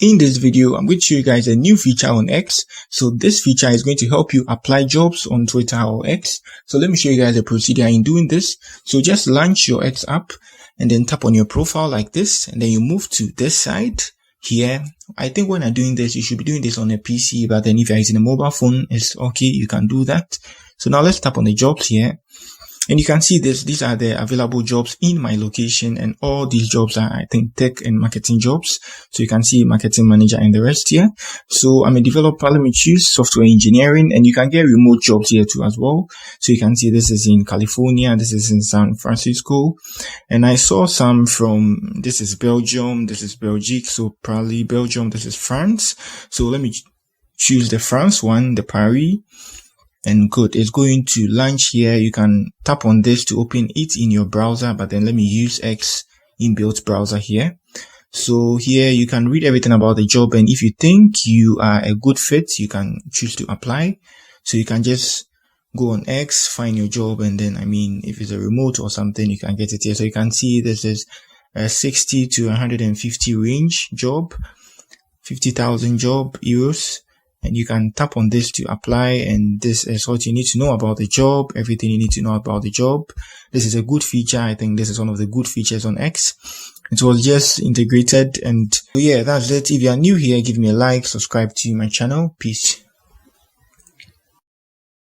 In this video, I'm going to show you guys a new feature on X. So this feature is going to help you apply jobs on Twitter or X. So let me show you guys the procedure in doing this. So just launch your X app and then tap on your profile like this. And then you move to this side here. I think when I'm doing this, you should be doing this on a PC, but then if you're using a mobile phone, it's okay. You can do that. So now let's tap on the jobs here. And you can see these are the available jobs in my location, and all these jobs are, I think, tech and marketing jobs. So you can see marketing manager and the rest here. So I'm a developer. Let me choose software engineering, and you can get remote jobs here too as well. So you can see this is in California. This is in San Francisco. And I saw some from, this is Belgium. This is Belgique. So probably Belgium. This is France. So let me choose the France one, the Paris. And good, it's going to launch here. You can tap on this to open it in your browser, but then let me use X inbuilt browser here. So here you can read everything about the job, and if you think you are a good fit, you can choose to apply. So you can just go on X, find your job, and then, if it's a remote or something, you can get it here. So you can see this is a 60 to 150 range job, 50,000 job euros. And you can tap on this to apply, and this is what you need to know about the job, everything you need to know about the job. This is a good feature. I think this is one of the good features on X. It was just integrated, and yeah, that's it. If you are new here, give me a like, subscribe to my channel. Peace.